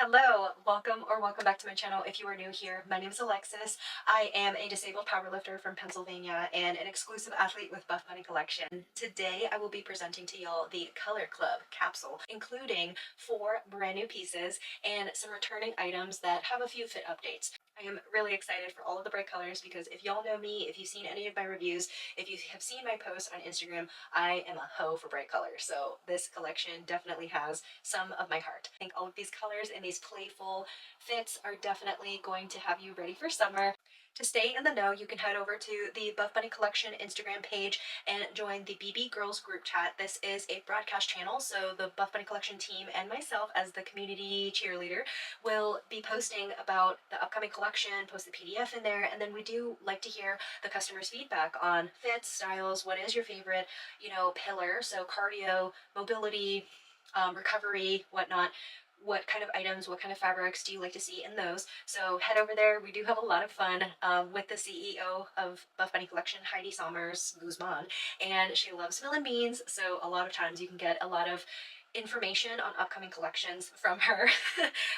Hello, welcome back to my channel. If you are new here, my name is Alexis. I am a disabled powerlifter from Pennsylvania and an exclusive athlete with Buffbunny collection. Today I will be presenting to y'all the Color Club capsule, including 4 brand new pieces and some returning items that have a few fit updates. I am really excited for all of the bright colors because if y'all know me, if you've seen any of my reviews, if you have seen my posts on Instagram, I am a hoe for bright colors. So this collection definitely has some of my heart. I think all of these colors and these playful fits are definitely going to have you ready for summer. To stay in the know, you can head over to the Buffbunny Collection Instagram page and join the BB Girls group chat. This is a broadcast channel, so the Buffbunny Collection team and myself as the community cheerleader will be posting about the upcoming collection, post the PDF in there, and then we do like to hear the customers' feedback on fits, styles, what is your favorite, pillar, so cardio, mobility, recovery, whatnot. What kind of items, what kind of fabrics do you like to see in those? So head over there. We do have a lot of fun with the CEO of Buffbunny Collection, Heidi Sommers Guzman, and she loves spilling beans. So a lot of times you can get a lot of information on upcoming collections from her,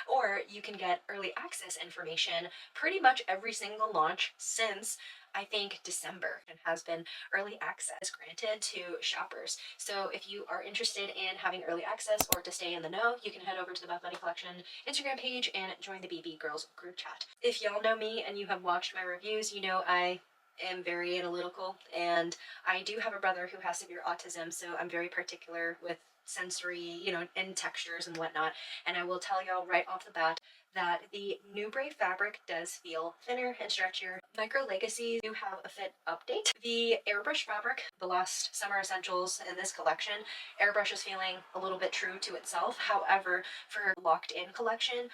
or you can get early access information pretty much every single launch since I think December, and has been early access granted to shoppers. So if you are interested in having early access or to stay in the know, you can head over to the Buffbunny Collection Instagram page and join the BB Girls group chat. If y'all know me and you have watched my reviews, you know I am very analytical, and I do have a brother who has severe autism, so I'm very particular with sensory, and textures and whatnot. And I will tell y'all right off the bat that the Nubre fabric does feel thinner and stretchier. Micro Legacy do have a fit update. The Airbrush fabric, the last summer essentials in this collection, Airbrush is feeling a little bit true to itself. However, for locked in collection,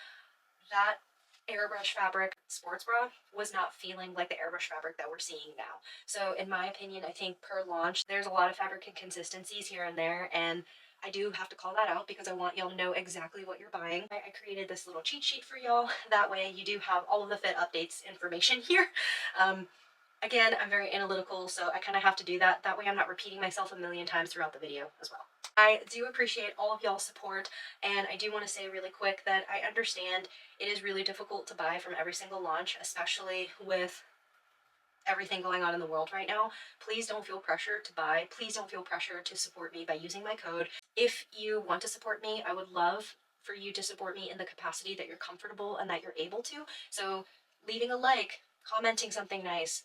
that Airbrush fabric sports bra was not feeling like the Airbrush fabric that we're seeing now. So in my opinion, I think per launch, there's a lot of fabric inconsistencies here and there, and I do have to call that out because I want y'all to know exactly what you're buying. I created this little cheat sheet for y'all. That way you do have all of the fit updates information here. Again, I'm very analytical, so I kind of have to do that. That way I'm not repeating myself a million times throughout the video as well. I do appreciate all of y'all's support, and I do want to say really quick that I understand it is really difficult to buy from every single launch, especially with everything going on in the world right now. Please don't feel pressure to buy. Please don't feel pressure to support me by using my code. If you want to support me, I would love for you to support me in the capacity that you're comfortable and that you're able to. So leaving a like, commenting something nice,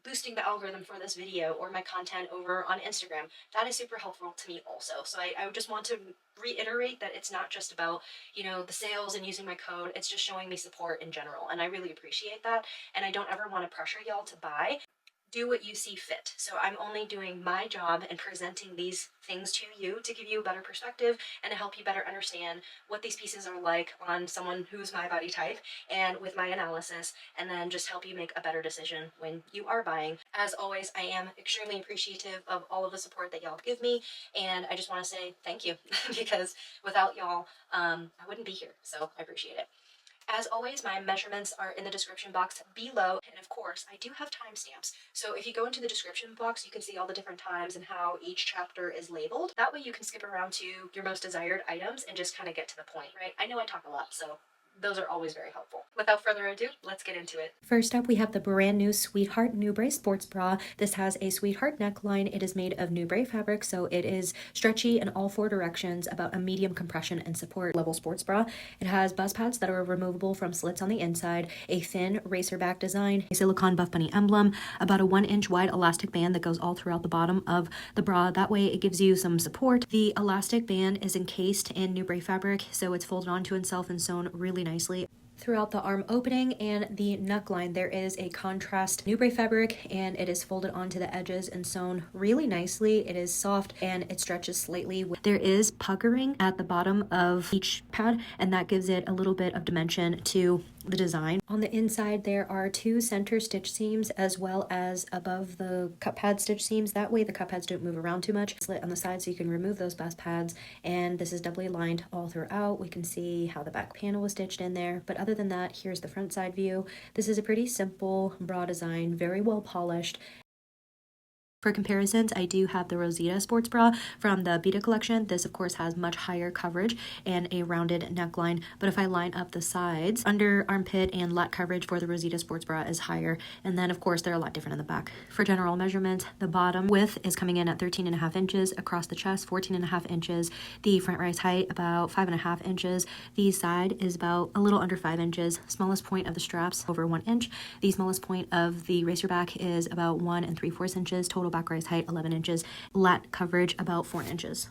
boosting the algorithm for this video or my content over on Instagram, that is super helpful to me also. So I just want to reiterate that it's not just about, the sales and using my code. It's just showing me support in general. And I really appreciate that. And I don't ever want to pressure y'all to buy. Do what you see fit. So I'm only doing my job and presenting these things to you to give you a better perspective and to help you better understand what these pieces are like on someone who's my body type and with my analysis, and then just help you make a better decision when you are buying. As always, I am extremely appreciative of all of the support that y'all give me, and I just want to say thank you because without y'all, I wouldn't be here. So I appreciate it. As always, my measurements are in the description box below, and of course, I do have timestamps. So if you go into the description box, you can see all the different times and how each chapter is labeled. That way you can skip around to your most desired items and just kind of get to the point, right? I know I talk a lot, so those are always very helpful. Without further ado, let's get into it. First up, we have the brand new Sweetheart Nubre sports bra. This has a Sweetheart neckline. It is made of Nubre fabric, so it is stretchy in all 4 directions, about a medium compression and support level sports bra. It has buzz pads that are removable from slits on the inside, a thin racer back design, a silicone Buffbunny emblem, about a 1-inch wide elastic band that goes all throughout the bottom of the bra. That way it gives you some support. The elastic band is encased in Nubre fabric, so it's folded onto itself and sewn really nicely. Throughout the arm opening and the neckline, there is a contrast Nubre fabric, and it is folded onto the edges and sewn really nicely. It is soft and it stretches slightly. There is puckering at the bottom of each pad, and that gives it a little bit of dimension to the design. On the inside, there are 2 center stitch seams as well as above the cut pad stitch seams. That way the cut pads don't move around too much. Slit on the side so you can remove those bust pads, and this is doubly lined all throughout. We can see how the back panel was stitched in there, but other than that, here's the front side view. This is a pretty simple bra design, very well polished. For comparisons, I do have the Rosita sports bra from the Beta collection. This, of course, has much higher coverage and a rounded neckline. But if I line up the sides, under armpit and lat coverage for the Rosita sports bra is higher. And then, of course, they're a lot different in the back. For general measurements, the bottom width is coming in at 13.5 inches, across the chest 14.5 inches, the front rise height about 5.5 inches, the side is about a little under 5 inches, smallest point of the straps over 1 inch, the smallest point of the racer back is about 1 3/4 inches, total back rise height 11 inches, lat coverage about 4 inches.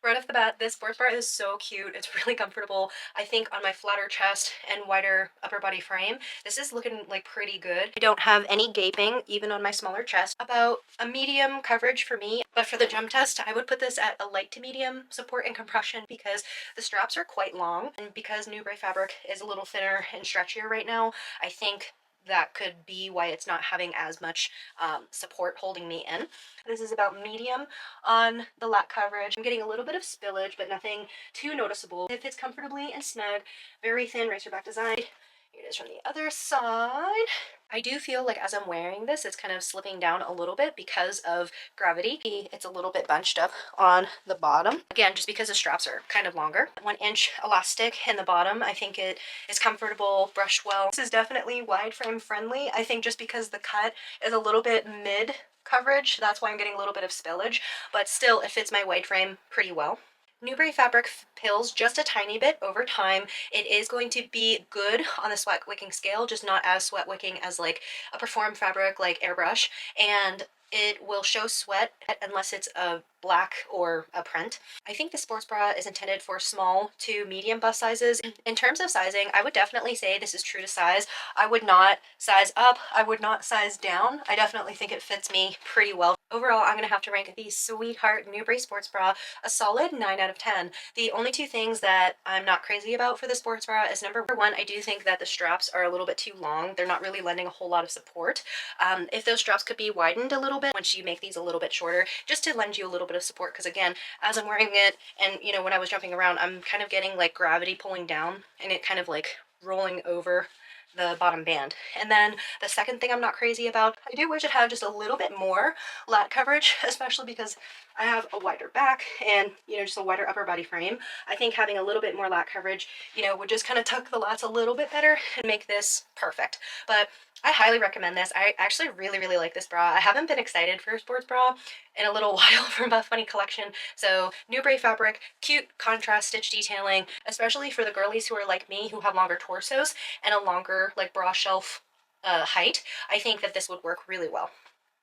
Right off the bat, this sports bra is so cute. It's really comfortable. I think on my flatter chest and wider upper body frame, this is looking like pretty good. I don't have any gaping, even on my smaller chest. About a medium coverage for me, but for the jump test, I would put this at a light to medium support and compression because the straps are quite long, and because Nubre fabric is a little thinner and stretchier right now, I think that could be why it's not having as much support holding me in. This is about medium on the lat coverage. I'm getting a little bit of spillage, but nothing too noticeable. It fits comfortably and snug, very thin racerback design. Here it is from the other side. I do feel like as I'm wearing this, it's kind of slipping down a little bit because of gravity. It's a little bit bunched up on the bottom. Again, just because the straps are kind of longer. 1 inch elastic in the bottom. I think it is comfortable, brushed well. This is definitely wide frame friendly. I think just because the cut is a little bit mid coverage, that's why I'm getting a little bit of spillage, but still it fits my wide frame pretty well. Nubre fabric pills just a tiny bit over time. It is going to be good on the sweat wicking scale, just not as sweat wicking as like a Perform fabric like Airbrush, and it will show sweat unless it's a black or a print. I think the sports bra is intended for small to medium bust sizes. In terms of sizing, I would definitely say this is true to size. I would not size up, I would not size down. I definitely think it fits me pretty well. Overall, I'm going to have to rank the Sweetheart Nubre sports bra a solid 9 out of 10. The only two things that I'm not crazy about for the sports bra is number one, I do think that the straps are a little bit too long. They're not really lending a whole lot of support. If those straps could be widened a little bit once you make these a little bit shorter, just to lend you a little bit of support, because again, as I'm wearing it and you know when I was jumping around, I'm kind of getting like gravity pulling down and it kind of like rolling over the bottom band. And then the second thing I'm not crazy about, I do wish it had just a little bit more lat coverage, especially because I have a wider back and, you know, just a wider upper body frame. I think having a little bit more lat coverage, you know, would just kind of tuck the lats a little bit better and make this perfect. But I highly recommend this. I actually really like this bra. I haven't been excited for a sports bra in a little while from Buffbunny collection. So Nubre fabric, cute contrast stitch detailing, especially for the girlies who are like me, who have longer torsos and a longer like bra shelf height. I think that this would work really well.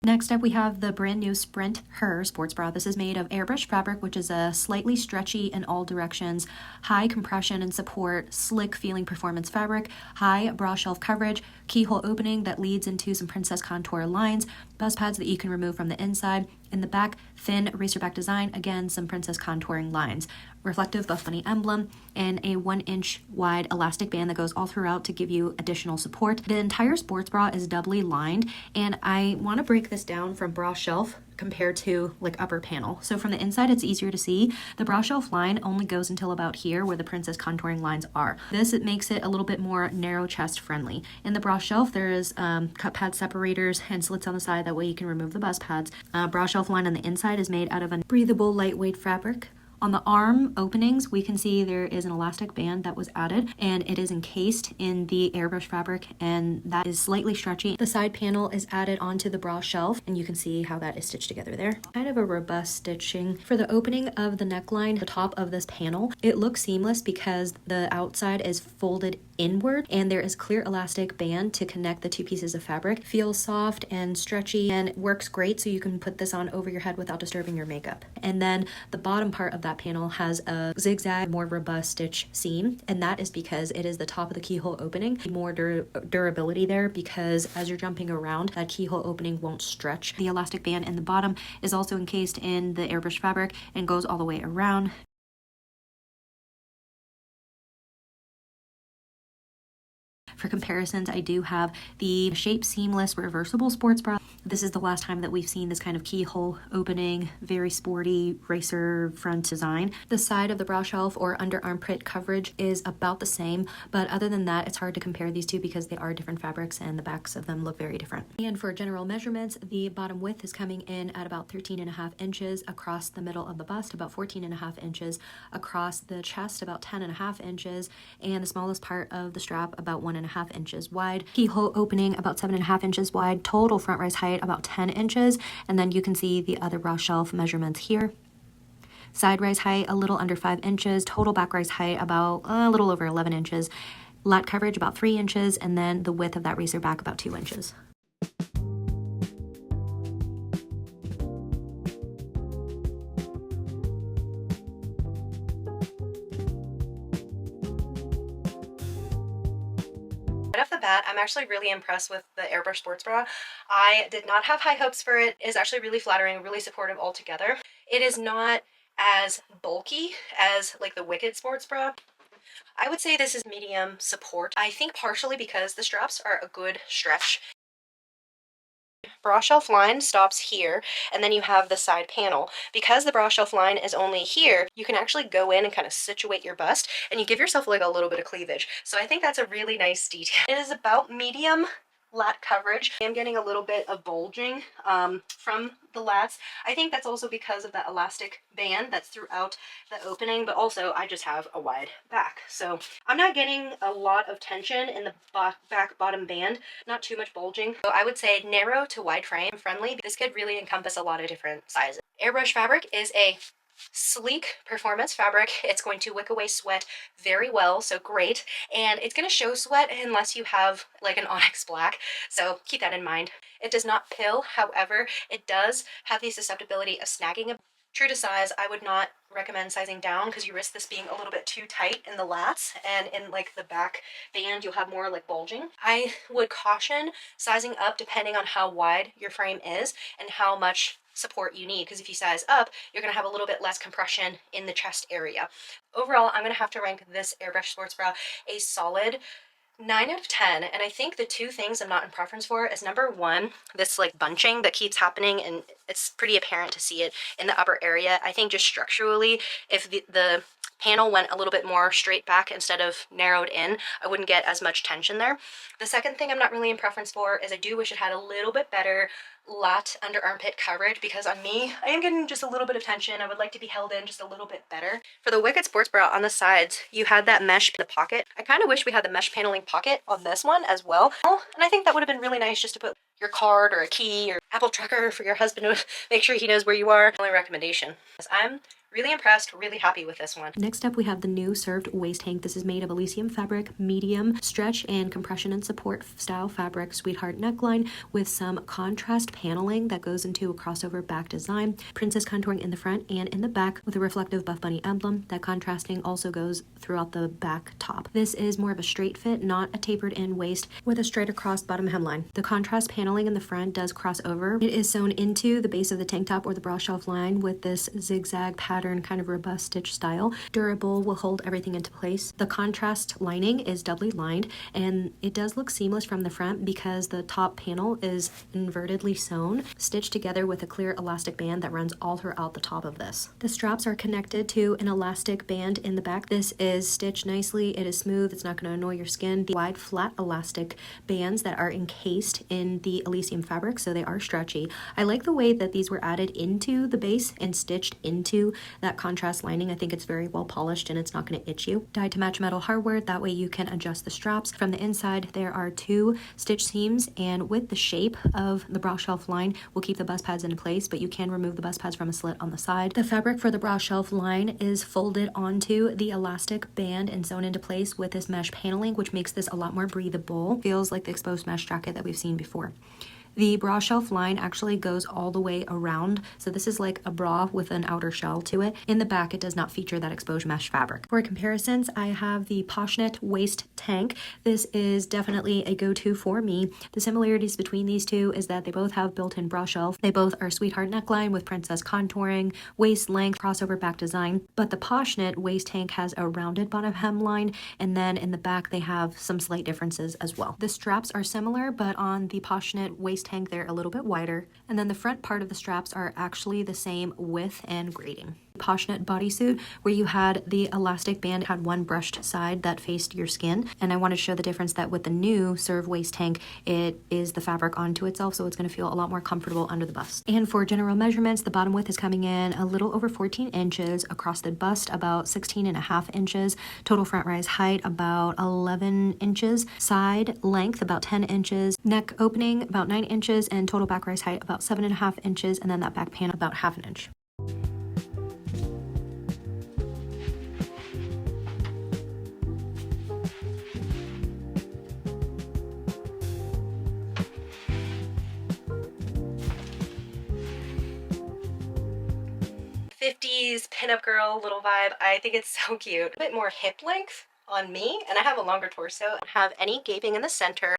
Next up, we have the brand new Sprint Her sports bra. This is made of Airbrush fabric, which is a slightly stretchy in all directions, high compression and support, slick feeling performance fabric, high bra shelf coverage, keyhole opening that leads into some princess contour lines, bust pads that you can remove from the inside. In the back, thin racerback design, again, some princess contouring lines, reflective Buffbunny emblem, and a 1 inch wide elastic band that goes all throughout to give you additional support. The entire sports bra is doubly lined, and I want to break this down from bra shelf compared to like upper panel. So from the inside, it's easier to see. The bra shelf line only goes until about here where the princess contouring lines are. It makes it a little bit more narrow chest friendly. In the bra shelf, there is cut pad separators and slits on the side. That way you can remove the bust pads. Bra shelf line on the inside is made out of a breathable, lightweight fabric. On the arm openings, we can see there is an elastic band that was added, and it is encased in the Airbrush fabric, and that is slightly stretchy. The side panel is added onto the bra shelf, and you can see how that is stitched together there. Kind of a robust stitching. For the opening of the neckline, the top of this panel, it looks seamless because the outside is folded inward, and there is clear elastic band to connect the two pieces of fabric. Feels soft and stretchy, and works great, so you can put this on over your head without disturbing your makeup. And then the bottom part of that panel has a zigzag, more robust stitch seam, and that is because it is the top of the keyhole opening. More durability there, because as you're jumping around, that keyhole opening won't stretch. The elastic band in the bottom is also encased in the Airbrush fabric and goes all the way around. For comparisons, I do have the Shape Seamless Reversible Sports Bra. This is the last time that we've seen this kind of keyhole opening, very sporty racer front design. The side of the brow shelf or under armpit coverage is about the same, but other than that, it's hard to compare these two because they are different fabrics and the backs of them look very different. And for general measurements, the bottom width is coming in at about 13.5 inches across the middle of the bust, about 14.5 inches across the chest, about 10.5 inches, and the smallest part of the strap about 1.5 inches wide. Keyhole opening about 7.5 inches wide. Total front rise height about 10 inches, and then you can see the other brow shelf measurements here. Side rise height a little under 5 inches. Total back rise height about a little over 11 inches. Lat coverage about 3 inches, and then the width of that racer back about 2 inches. Right off the bat, I'm actually really impressed with the Airbrush sports bra. I did not have high hopes for it. It's actually really flattering, really supportive altogether. It is not as bulky as like the Wicked sports bra. I would say this is medium support. I think partially because the straps are a good stretch. Bra shelf line stops here, and then you have the side panel. Because the bra shelf line is only here, you can actually go in and kind of situate your bust, and you give yourself like a little bit of cleavage. So I think that's a really nice detail. It is about medium lat coverage. I'm getting a little bit of bulging from the lats. I think that's also because of that elastic band that's throughout the opening, but also I just have a wide back. So I'm not getting a lot of tension in the back bottom band, not too much bulging. So I would say narrow to wide frame friendly. This could really encompass a lot of different sizes. Airbrush fabric is a sleek performance fabric. It's going to wick away sweat very well, so great. And it's going to show sweat unless you have like an onyx black, so keep that in mind. It does not pill, however, it does have the susceptibility of snagging. True to size, I would not recommend sizing down because you risk this being a little bit too tight in the lats, and in like the back band you'll have more like bulging. I would caution sizing up depending on how wide your frame is and how much support you need, because if you size up, you're going to have a little bit less compression in the chest area. Overall, I'm going to have to rank this Airbrush sports bra a solid 9 out of 10, and I think the two things I'm not in preference for is number one, this like bunching that keeps happening, and it's pretty apparent to see it in the upper area. I think just structurally, if the panel went a little bit more straight back instead of narrowed in, I wouldn't get as much tension there. The second thing I'm not really in preference for is I do wish it had a little bit better lat under armpit coverage, because on me, I am getting just a little bit of tension. I would like to be held in just a little bit better. For the Wicked sports bra on the sides, you had that mesh in the pocket. I kind of wish we had the mesh paneling pocket on this one as well. And I think that would have been really nice just to put your card or a key or Apple tracker for your husband to make sure he knows where you are. Only recommendation. I'm really impressed, really happy with this one. Next up, we have the new served waist tank. This is made of Elysium fabric, medium stretch and compression and support style fabric, sweetheart neckline with some contrast paneling that goes into a crossover back design, princess contouring in the front and in the back with a reflective Buffbunny emblem. That contrasting also goes throughout the back top. This is more of a straight fit, not a tapered in waist with a straight across bottom hemline. The contrast paneling in the front does cross over. It is sewn into the base of the tank top or the bra shelf line with this zigzag pattern, kind of robust stitch style. Durable, will hold everything into place. The contrast lining is doubly lined, and it does look seamless from the front because the top panel is invertedly sewn, stitched together with a clear elastic band that runs all throughout the top of this. The straps are connected to an elastic band in the back. This is stitched nicely. It is smooth. It's not going to annoy your skin. The wide flat elastic bands that are encased in the Elysium fabric, so they are stretchy. I like the way that these were added into the base and stitched into that contrast lining. I think it's very well polished and it's not going to itch you. Dyed to match metal hardware, that way you can adjust the straps. From the inside, there are 2 stitch seams, and with the shape of the bra shelf line, will keep the bust pads in place, but you can remove the bust pads from a slit on the side. The fabric for the bra shelf line is folded onto the elastic band and sewn into place with this mesh paneling, which makes this a lot more breathable. Feels like the exposed mesh jacket that we've seen before. The bra shelf line actually goes all the way around, so this is like a bra with an outer shell to it. In the back, it does not feature that exposed mesh fabric. For comparisons, I have the Poshnet waist tank. This is definitely a go-to for me. The similarities between these two is that they both have built-in bra shelf. They both are sweetheart neckline with princess contouring, waist length, crossover back design, but the Poshnet waist tank has a rounded bottom hemline, and then in the back, they have some slight differences as well. The straps are similar, but on the Poshnet waist tank, they're a little bit wider. And then the front part of the straps are actually the same width and grading. Poshnut bodysuit, where you had the elastic band had one brushed side that faced your skin, and I wanted to show the difference that with the new Serve waist tank, it is the fabric onto itself, so it's going to feel a lot more comfortable under the bust. And for general measurements, the bottom width is coming in a little over 14 inches, across the bust about 16.5 inches, total front rise height about 11 inches, side length about 10 inches, neck opening about 9 inches, and total back rise height about 7.5 inches, and then that back pan about 1/2 inch. '50s pinup girl little vibe. I think it's so cute. A bit more hip length on me, and I have a longer torso. I don't have any gaping in the center.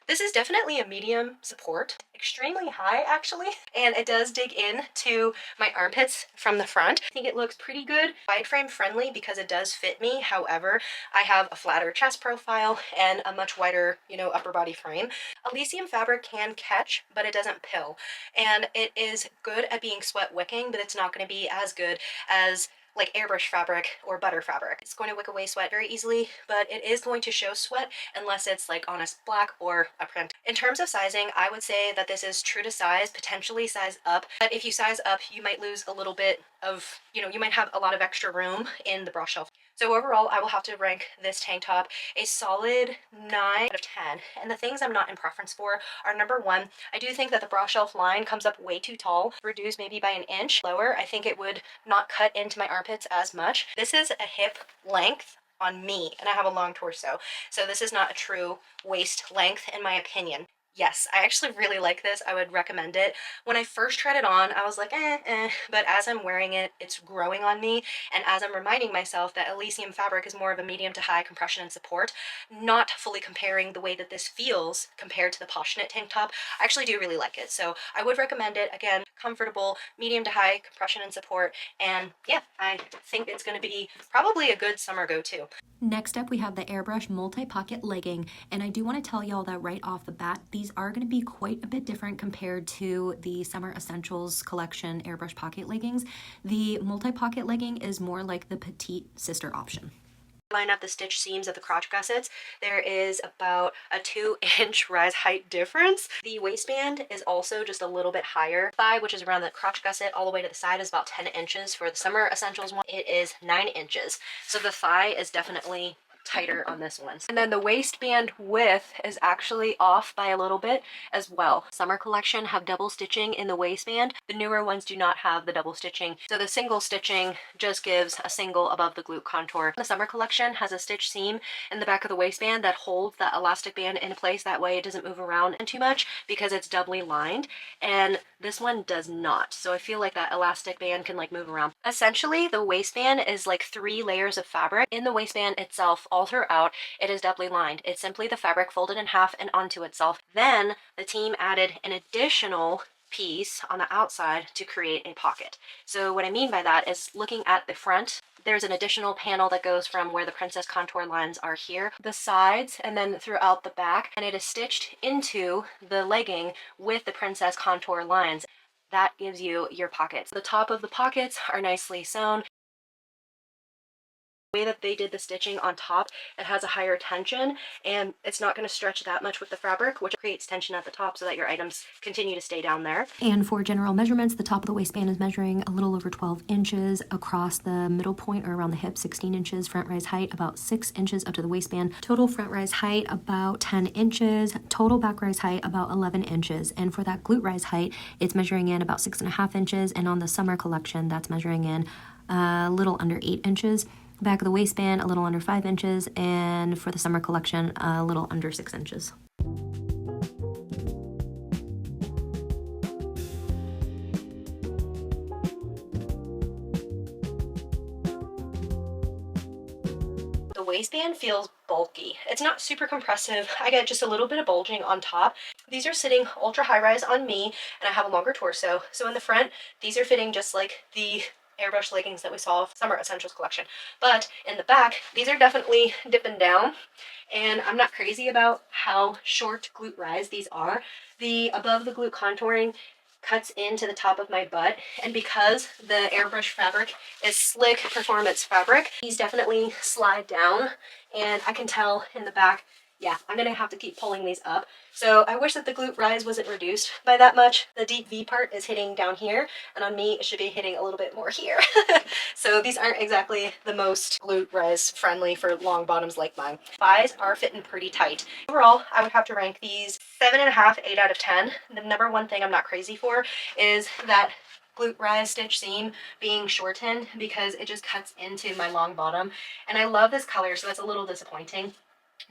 This is definitely a medium support, extremely high actually, and it does dig in to my armpits from the front. I think it looks pretty good, wide frame friendly because it does fit me. However, I have a flatter chest profile and a much wider, upper body frame. Elysium fabric can catch, but it doesn't pill, and it is good at being sweat wicking, but it's not going to be as good as like airbrush fabric or butter fabric. It's going to wick away sweat very easily, but it is going to show sweat unless it's like honest black or a print. In terms of sizing, I would say that this is true to size, potentially size up, but if you size up, you might lose a little bit of, you might have a lot of extra room in the bra shelf. So overall, I will have to rank this tank top a solid 9 out of 10. And the things I'm not in preference for are, number one, I do think that the bra shelf line comes up way too tall. Reduce maybe by an inch lower, I think it would not cut into my armpits as much. This is a hip length on me, and I have a long torso. So this is not a true waist length in my opinion. Yes, I actually really like this. I would recommend it. When I first tried it on, I was like, but as I'm wearing it, it's growing on me. And as I'm reminding myself that Elysium fabric is more of a medium to high compression and support, not fully comparing the way that this feels compared to the Poshnut tank top, I actually do really like it. So I would recommend it. Again, comfortable, medium to high compression and support. And yeah, I think it's going to be probably a good summer go-to. Next up, we have the Airbrush multi-pocket legging, and I do want to tell y'all that right off the bat, these are going to be quite a bit different compared to the Summer Essentials collection Airbrush pocket leggings. The multi-pocket legging is more like the petite sister option. Line up the stitch seams of the crotch gussets, there is about a 2-inch rise height difference. The waistband is also just a little bit higher. Thigh, which is around the crotch gusset all the way to the side, is about 10 inches. For the Summer Essentials one, it is 9 inches. So the thigh is definitely tighter on this one. And then the waistband width is actually off by a little bit as well. Summer collection have double stitching in the waistband. The newer ones do not have the double stitching. So the single stitching just gives a single above the glute contour. The summer collection has a stitch seam in the back of the waistband that holds that elastic band in place. That way it doesn't move around too much because it's doubly lined. And this one does not. So I feel like that elastic band can like move around. Essentially, the waistband is like 3 layers of fabric. In the waistband itself, all throughout, it is doubly lined. It's simply the fabric folded in half and onto itself. Then the team added an additional piece on the outside to create a pocket. So what I mean by that is, looking at the front, there's an additional panel that goes from where the princess contour lines are here, the sides, and then throughout the back, and it is stitched into the legging with the princess contour lines. That gives you your pockets. The top of the pockets are nicely sewn. The way that they did the stitching on top, it has a higher tension, and it's not going to stretch that much with the fabric, which creates tension at the top so that your items continue to stay down there. And for general measurements, the top of the waistband is measuring a little over 12 inches across the middle point or around the hip, 16 inches, front rise height about 6 inches up to the waistband, total front rise height about 10 inches, total back rise height about 11 inches. And for that glute rise height, it's measuring in about 6.5 inches, and on the summer collection, that's measuring in a little under 8 inches. Back of the waistband, a little under 5 inches, and for the summer collection, a little under 6 inches. The waistband feels bulky. It's not super compressive. I get just a little bit of bulging on top. These are sitting ultra high rise on me, and I have a longer torso. So in the front, these are fitting just like the airbrush leggings that we saw summer essentials collection. But in the back, these are definitely dipping down, and I'm not crazy about how short glute rise these are. The above the glute contouring cuts into the top of my butt, and because the airbrush fabric is slick performance fabric, these definitely slide down, and I can tell in the back, yeah, I'm gonna have to keep pulling these up. So I wish that the glute rise wasn't reduced by that much. The deep V part is hitting down here, and on me it should be hitting a little bit more here. So these aren't exactly the most glute rise friendly for long bottoms like mine. Thighs are fitting pretty tight. Overall, I would have to rank these 7.5, 8 out of 10. The number one thing I'm not crazy for is that glute rise stitch seam being shortened, because it just cuts into my long bottom. And I love this color, so that's a little disappointing.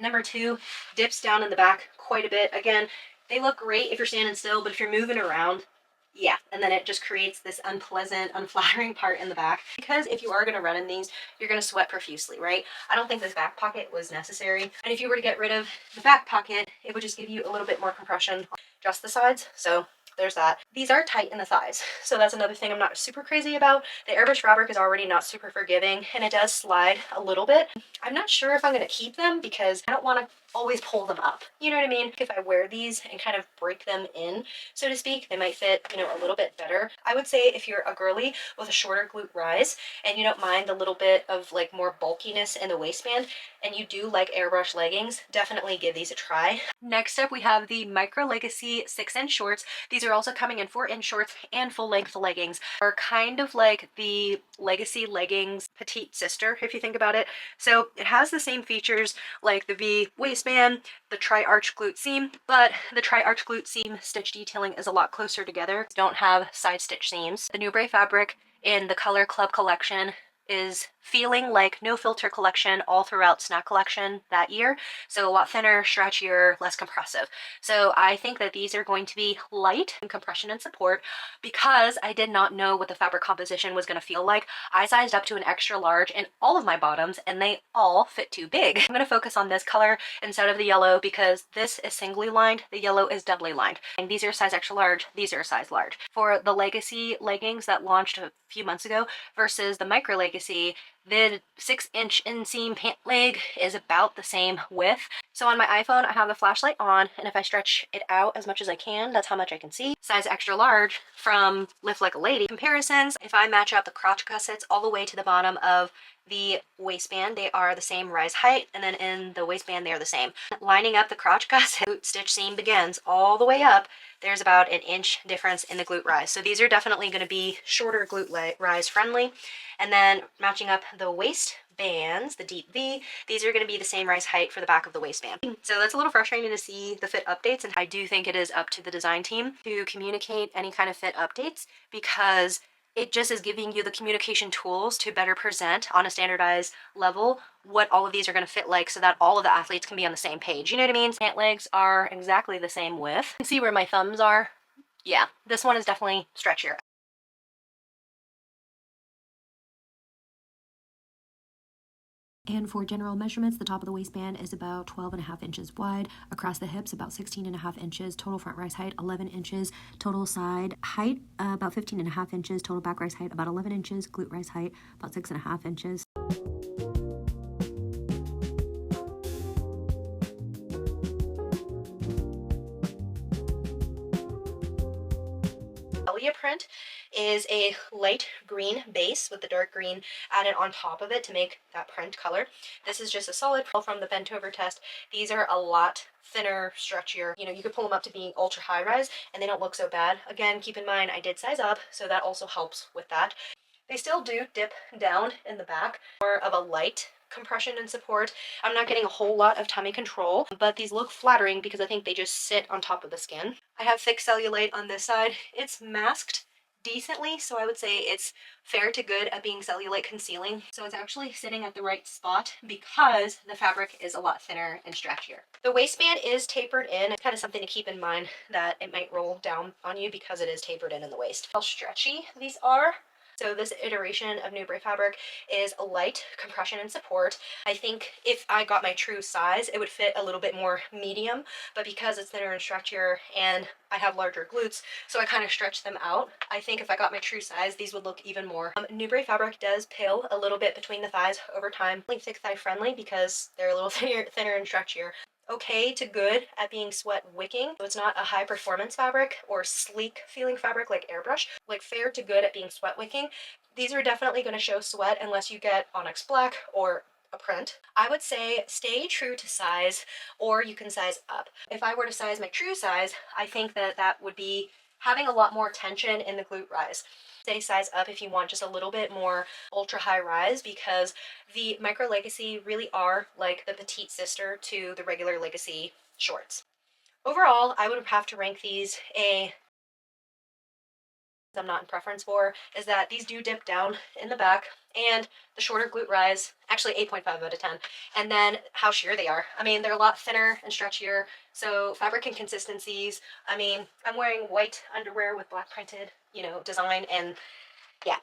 Number two, dips down in the back quite a bit. Again, they look great if you're standing still, but if you're moving around, yeah, and then it just creates this unpleasant, unflattering part in the back. Because if you are going to run in these, you're going to sweat profusely, right? I don't think this back pocket was necessary. And if you were to get rid of the back pocket, it would just give you a little bit more compression, just the sides. So there's that. These are tight in the thighs, so that's another thing I'm not super crazy about. The airbrush fabric is already not super forgiving, and it does slide a little bit. I'm not sure if I'm going to keep them because I don't want to always pull them up. You know what I mean? If I wear these and kind of break them in, so to speak, they might fit, you know, a little bit better. I would say if you're a girly with a shorter glute rise and you don't mind the little bit of like more bulkiness in the waistband, and you do like airbrush leggings, definitely give these a try. Next up, we have the Micro Legacy 6-inch shorts. These are also coming in 4-inch shorts and full-length leggings. Are kind of like the Legacy leggings petite sister, if you think about it. So it has the same features like the V waistband, the tri-arch glute seam, but the tri-arch glute seam stitch detailing is a lot closer together. Don't have side stitch seams. The Nubre fabric in the Color Club collection is feeling like No Filter collection all throughout Snack collection that year. So a lot thinner, stretchier, less compressive. So I think that these are going to be light in compression and support. Because I did not know what the fabric composition was going to feel like, I sized up to an extra large in all of my bottoms, and they all fit too big. I'm going to focus on this color instead of the yellow because this is singly lined, the yellow is doubly lined. And these are size extra large, these are size large. For the Legacy leggings that launched a few months ago versus the Micro Legacy, the 6-inch inseam pant leg is about the same width. So on my iPhone, I have the flashlight on, and if I stretch it out as much as I can, that's how much I can see. Size extra large from Lift Like a Lady comparisons, if I match up the crotch gussets all the way to the bottom of the waistband, they are the same rise height, and then in the waistband, they are the same. Lining up the crotch gusset, stitch seam begins all the way up. There's about an inch difference in the glute rise. So these are definitely going to be shorter glute rise friendly. And then matching up the waist bands, the deep V, these are going to be the same rise height for the back of the waistband. So that's a little frustrating to see the fit updates, and I do think it is up to the design team to communicate any kind of fit updates, because it just is giving you the communication tools to better present on a standardized level what all of these are going to fit like, so that all of the athletes can be on the same page. You know what I mean? Pant legs are exactly the same width. You can see where my thumbs are. Yeah, this one is definitely stretchier. And for general measurements, the top of the waistband is about 12.5 inches wide. Across the hips, about 16.5 inches. Total front rise height, 11 inches. Total side height, about 15.5 inches. Total back rise height, about 11 inches. Glute rise height, about 6.5 inches. Print is a light green base with the dark green added on top of it to make that print color. This is just a solid from the bent over test. These are a lot thinner, stretchier. You know, you could pull them up to being ultra high rise and they don't look so bad. Again, keep in mind I did size up, so that also helps with that. They still do dip down in the back, more of a light compression and support. I'm not getting a whole lot of tummy control, but these look flattering because I think they just sit on top of the skin. I have thick cellulite on this side. It's masked decently, so I would say it's fair to good at being cellulite concealing. So it's actually sitting at the right spot because the fabric is a lot thinner and stretchier. The waistband is tapered in. It's kind of something to keep in mind that it might roll down on you because it is tapered in the waist. How stretchy these are. So this iteration of Nubre fabric is a light compression and support. I think if I got my true size, it would fit a little bit more medium, but because it's thinner and stretchier and I have larger glutes, so I kind of stretch them out. I think if I got my true size, these would look even more. Nubre fabric does pill a little bit between the thighs over time. Thick thigh friendly because they're a little thinner and stretchier. Okay to good at being sweat wicking. So it's not a high performance fabric or sleek feeling fabric like Airbrush. Like fair to good at being sweat wicking. These are definitely going to show sweat unless you get onyx black or a print. I would say stay true to size, or you can size up. If I were to size my true size, I think that that would be having a lot more tension in the glute rise. Stay size up if you want just a little bit more ultra high rise, because the Micro Legacy really are like the petite sister to the regular Legacy shorts. Overall, I would have to rank these a I'm not in preference for is that these do dip down in the back, and the shorter glute rise, actually 8.5 out of 10. And then how sheer they are. I mean, they're a lot thinner and stretchier. So fabric inconsistencies. I mean, I'm wearing white underwear with black printed, design, and yeah.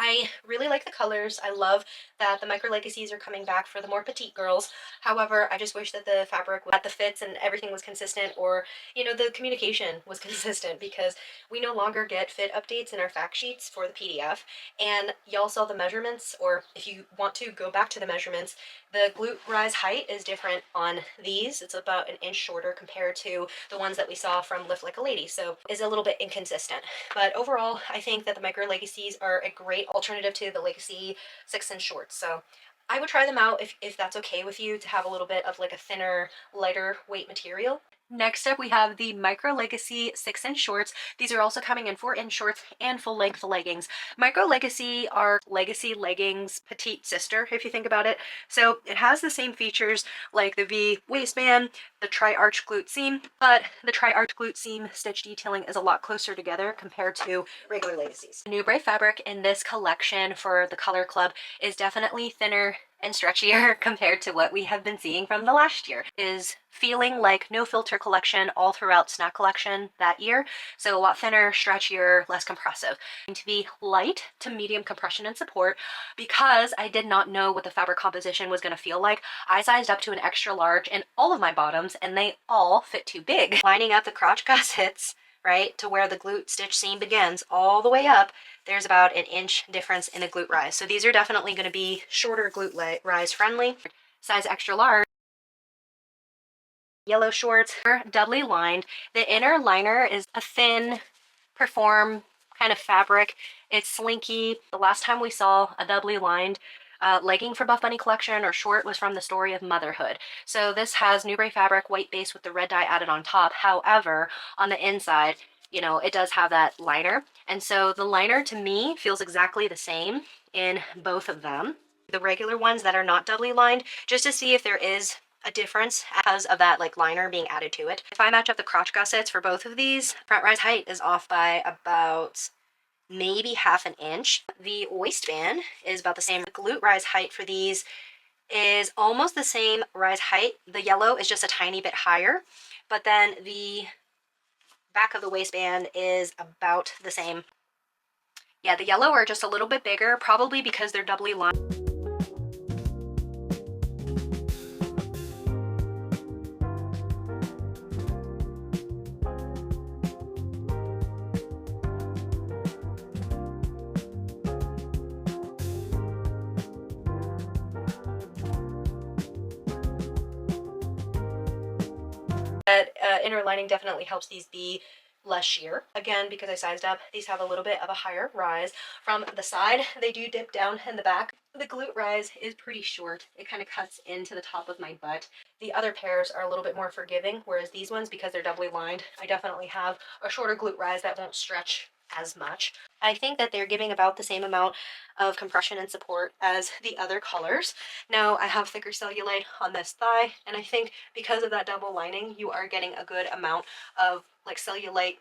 I really like the colors. I love that the Micro Legacies are coming back for the more petite girls. However, I just wish that the fabric, that the fits and everything was consistent, or, the communication was consistent, because we no longer get fit updates in our fact sheets for the PDF. And y'all saw the measurements, or if you want to go back to the measurements, the glute rise height is different on these. It's about an inch shorter compared to the ones that we saw from Lift Like a Lady. So is a little bit inconsistent. But overall, I think that the Micro Legacies are a great alternative to the Legacy 6-inch shorts. So I would try them out if that's okay with you, to have a little bit of like a thinner, lighter weight material. Next up, we have the Micro Legacy 6-inch shorts. These are also coming in 4-inch shorts and full length leggings. Micro Legacy are Legacy leggings petite sister, if you think about it. So it has the same features like the V waistband, the tri-arch glute seam, but the tri-arch glute seam stitch detailing is a lot closer together compared to regular Legacies. The Nubre fabric in this collection for the Color Club is definitely thinner and stretchier compared to what we have been seeing from the last year. Is feeling like no filter collection all throughout snack collection that year. So a lot thinner, stretchier, less compressive. Going to be light to medium compression and support. Because I did not know what the fabric composition was going to feel like, I sized up to an extra large in all of my bottoms, and they all fit too big. Lining up the crotch gussets, right, to where the glute stitch seam begins all the way up, there's about an inch difference in the glute rise. So these are definitely going to be shorter glute rise friendly. Size extra large. Yellow shorts are doubly lined. The inner liner is a thin perform kind of fabric. It's slinky. The last time we saw a doubly lined legging for Buffbunny collection or short was from the Story of Motherhood. So this has Nubre fabric, white base with the red dye added on top. However, on the inside, it does have that liner. And so the liner to me feels exactly the same in both of them. The regular ones that are not doubly lined, just to see if there is a difference because of that like liner being added to it. If I match up the crotch gussets for both of these, front rise height is off by about maybe half an inch. The waistband is about the same. The glute rise height for these is almost the same rise height. The yellow is just a tiny bit higher, but then the back of the waistband is about the same. Yeah, the yellow are just a little bit bigger, probably because they're doubly lined. That inner lining definitely helps these be less sheer. Again, because I sized up, these have a little bit of a higher rise. From the side, they do dip down in the back. The glute rise is pretty short. It kind of cuts into the top of my butt. The other pairs are a little bit more forgiving, whereas these ones, because they're doubly lined, I definitely have a shorter glute rise that won't stretch as much. I think that they're giving about the same amount of compression and support as the other colors. Now I have thicker cellulite on this thigh, and I think because of that double lining, you are getting a good amount of like cellulite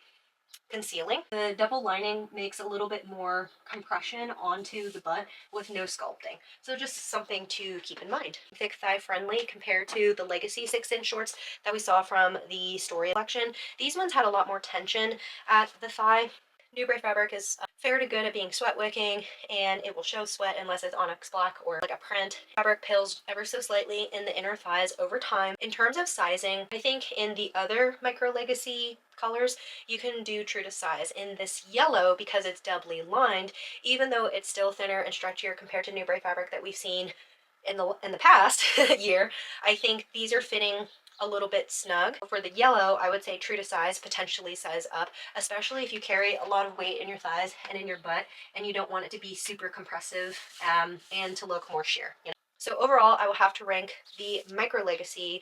concealing. The double lining makes a little bit more compression onto the butt with no sculpting. So just something to keep in mind. Thick thigh friendly compared to the Legacy 6-inch shorts that we saw from the Story collection. These ones had a lot more tension at the thigh. Nubre fabric is fair to good at being sweat wicking, and it will show sweat unless it's onyx black or like a print. Fabric pills ever so slightly in the inner thighs over time. In terms of sizing, I think in the other Micro Legacy colors, you can do true to size. In this yellow, because it's doubly lined, even though it's still thinner and stretchier compared to Nubre fabric that we've seen in the past year, I think these are fitting a little bit snug. For the yellow, I would say true to size, potentially size up, especially if you carry a lot of weight in your thighs and in your butt and you don't want it to be super compressive and to look more sheer. You know? So overall, I will have to rank the Micro Legacy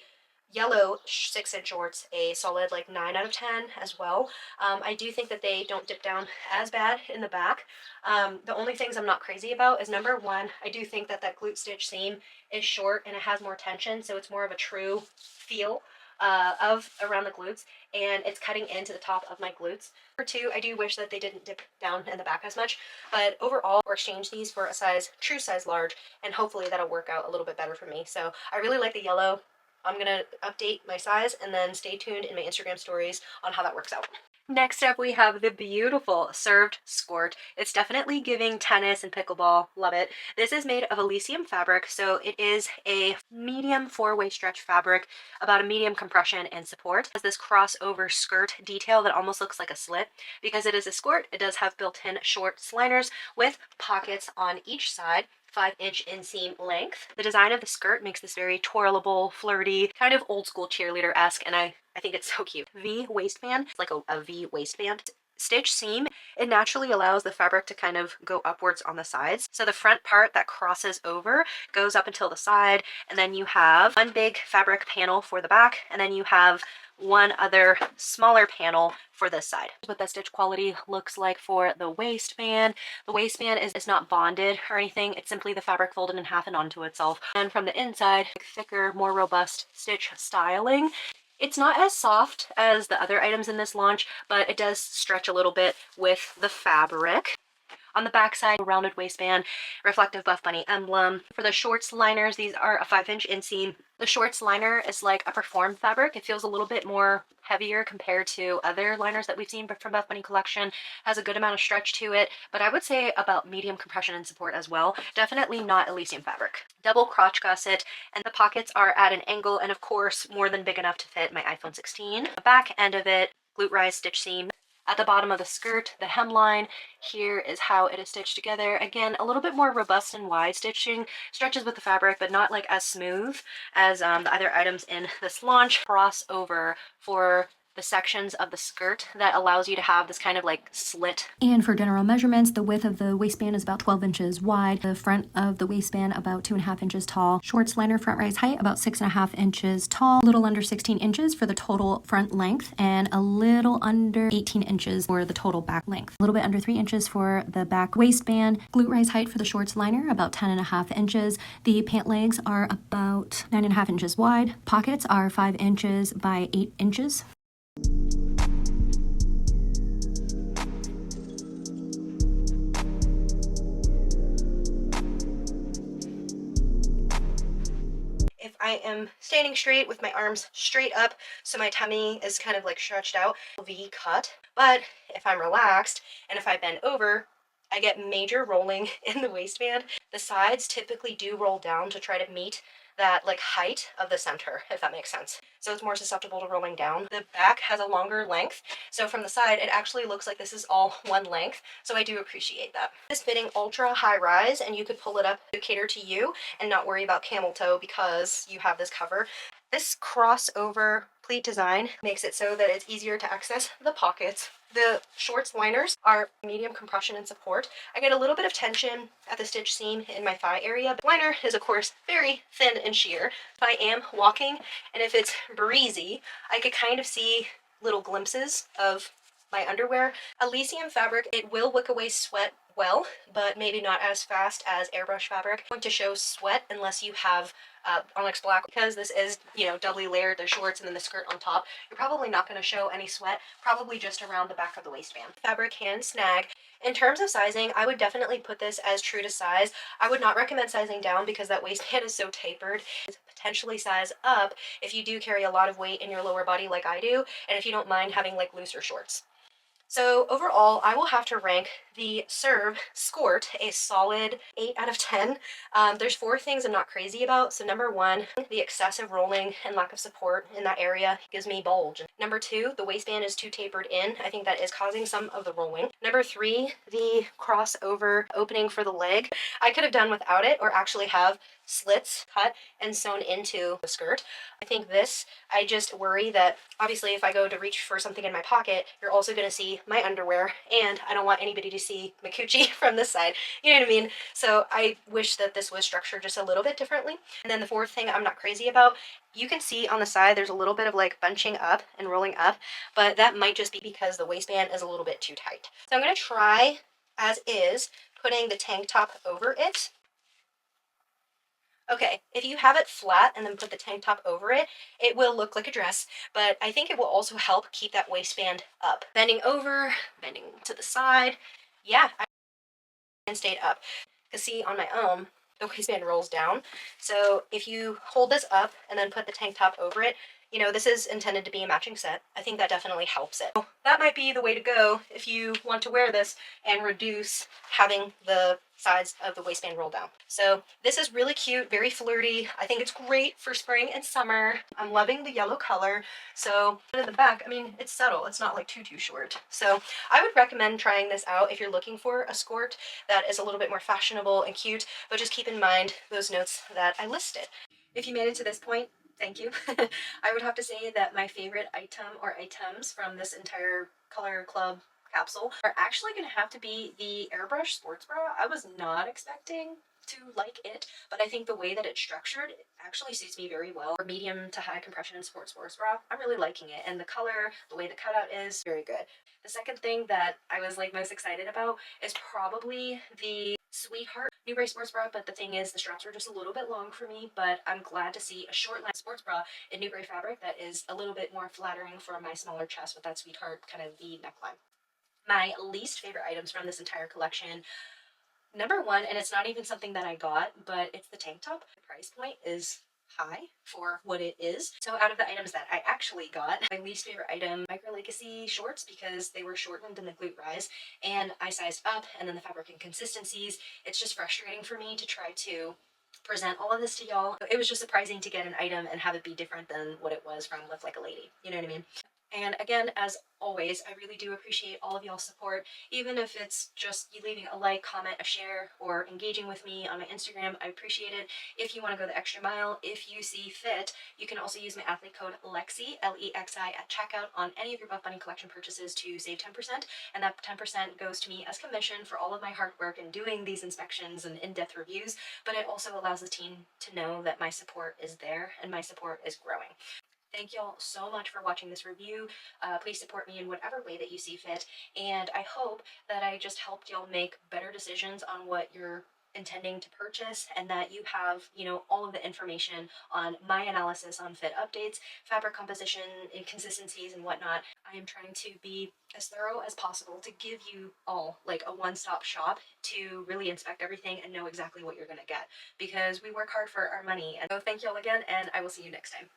yellow 6-inch shorts a solid like 9 out of 10 as well. I do think that they don't dip down as bad in the back. The only things I'm not crazy about is number one, I do think that that glute stitch seam is short and it has more tension, so it's more of a true feel of around the glutes, and it's cutting into the top of my glutes. Number two, I do wish that they didn't dip down in the back as much, but overall, we'll exchange these for a true size large, and hopefully that'll work out a little bit better for me. So I really like the yellow. I'm gonna update my size and then stay tuned in my Instagram stories on how that works out. Next up, we have the beautiful served Skort. It's definitely giving tennis and pickleball. Love it. This is made of Inseam fabric, so it is a medium 4-way stretch fabric, about a medium compression and support. It has this crossover skirt detail that almost looks like a slit. Because it is a Skort, it does have built-in short liners with pockets on each side. 5-inch inseam length. The design of the skirt makes this very twirlable, flirty, kind of old school cheerleader-esque, and I think it's so cute. V waistband, it's like a V waistband. Stitch seam, it naturally allows the fabric to kind of go upwards on the sides. So the front part that crosses over goes up until the side, and then you have one big fabric panel for the back, and then you have one other smaller panel for this side. What that stitch quality looks like for the waistband. The waistband is not bonded or anything. It's simply the fabric folded in half and onto itself. And from the inside, thicker, more robust stitch styling. It's not as soft as the other items in this launch, but it does stretch a little bit with the fabric. On the back side, a rounded waistband, reflective Buffbunny emblem. For the shorts liners, these are a 5-inch inseam. The shorts liner is like a perform fabric. It feels a little bit more heavier compared to other liners that we've seen from Buffbunny collection. Has a good amount of stretch to it, but I would say about medium compression and support as well. Definitely not Elysium fabric. Double crotch gusset, and the pockets are at an angle, and of course more than big enough to fit my iPhone 16. The back end of it, glute rise stitch seam. At the bottom of the skirt, the hemline, here is how it is stitched together. Again, a little bit more robust and wide stitching, stretches with the fabric, but not like as smooth as the other items in this launch. Crossover for the sections of the skirt that allows you to have this kind of like slit. And for general measurements, the width of the waistband is about 12 inches wide. The front of the waistband about 2.5 inches tall. Shorts liner front rise height about 6.5 inches tall. A little under 16 inches for the total front length, and a little under 18 inches for the total back length. A little bit under 3 inches for the back waistband. Glute rise height for the shorts liner about 10.5 inches. The pant legs are about 9.5 inches wide. Pockets are 5 inches by 8 inches. If I am standing straight with my arms straight up, so my tummy is kind of like stretched out, V cut. But if I'm relaxed and if I bend over, I get major rolling in the waistband. The sides typically do roll down to try to meet that like height of the center, if that makes sense. So it's more susceptible to rolling down. The back has a longer length, so from the side it actually looks like this is all one length, so I do appreciate that. It's fitting ultra high rise, and you could pull it up to cater to you and not worry about camel toe because you have this cover. This crossover pleat design makes it so that it's easier to access the pockets. The shorts liners are medium compression and support. I get a little bit of tension at the stitch seam in my thigh area, but liner is of course very thin and sheer. If I am walking and if it's breezy, I could kind of see little glimpses of my underwear. Elysium fabric, it will wick away sweat well, but maybe not as fast as airbrush fabric. It's going to show sweat unless you have onyx black, because this is, you know, doubly layered, the shorts and then the skirt on top. You're probably not going to show any sweat, probably just around the back of the waistband. Fabric can snag. In terms of sizing, I would definitely put this as true to size. I would not recommend sizing down because that waistband is so tapered. It's potentially size up if you do carry a lot of weight in your lower body like I do, and if you don't mind having like looser shorts. So overall, I will have to rank the Serve Skort a solid 8 out of 10. There's four things I'm not crazy about. So number one, the excessive rolling and lack of support in that area gives me bulge. Number two, the waistband is too tapered in. I think that is causing some of the rolling. Number three, the crossover opening for the leg. I could have done without it or actually have slits cut and sewn into the skirt. I think this, I just worry that obviously if I go to reach for something in my pocket, you're also going to see my underwear, and I don't want anybody to see my coochie from this side. You know what I mean? So I wish that this was structured just a little bit differently. And then the fourth thing I'm not crazy about, you can see on the side there's a little bit of like bunching up and rolling up, but that might just be because the waistband is a little bit too tight. So I'm going to try as is putting the tank top over it. Okay, if you have it flat and then put the tank top over it, it will look like a dress, but I think it will also help keep that waistband up. Bending over, bending to the side. Yeah, I stayed up. Because see, on my own, the waistband rolls down. So if you hold this up and then put the tank top over it, you know, this is intended to be a matching set. I think that definitely helps it. So that might be the way to go if you want to wear this and reduce having the sides of the waistband roll down. So this is really cute, very flirty. I think it's great for spring and summer. I'm loving the yellow color. So in the back, I mean, it's subtle. It's not like too short. So I would recommend trying this out if you're looking for a skirt that is a little bit more fashionable and cute, but just keep in mind those notes that I listed. If you made it to this point, thank you. I would have to say that my favorite item or items from this entire Color Club capsule are actually going to have to be the Airbrush sports bra. I was not expecting to like it, but I think the way that it's structured actually suits me very well. For medium to high compression sports bra, I'm really liking it, and the color, the way the cutout is, very good. The second thing that I was like most excited about is probably the Sweetheart Nubre sports bra, but the thing is the straps were just a little bit long for me, but I'm glad to see a short line sports bra in Nubre fabric that is a little bit more flattering for my smaller chest with that Sweetheart kind of V neckline. My least favorite items from this entire collection, number one, and it's not even something that I got, but it's the tank top. The price point is high for what it is. So out of the items that I actually got, my least favorite item, Micro Legacy shorts, because they were shortened in the glute rise and I sized up, and then the fabric inconsistencies. It's just frustrating for me to try to present all of this to y'all. It was just surprising to get an item and have it be different than what it was from Live Like a Lady. You know what I mean? And again, as always, I really do appreciate all of y'all's support, even if it's just you leaving a like, comment, a share, or engaging with me on my Instagram. I appreciate it. If you want to go the extra mile, if you see fit, you can also use my athlete code Lexi, Lexi, at checkout on any of your Buffbunny collection purchases to save 10%, and that 10% goes to me as commission for all of my hard work in doing these inspections and in-depth reviews, but it also allows the team to know that my support is there and my support is growing. Thank y'all so much for watching this review. Please support me in whatever way that you see fit. And I hope that I just helped y'all make better decisions on what you're intending to purchase, and that you have, you know, all of the information on my analysis on fit updates, fabric composition, inconsistencies, and whatnot. I am trying to be as thorough as possible to give you all like a one-stop shop to really inspect everything and know exactly what you're going to get, because we work hard for our money. And so thank y'all again, and I will see you next time.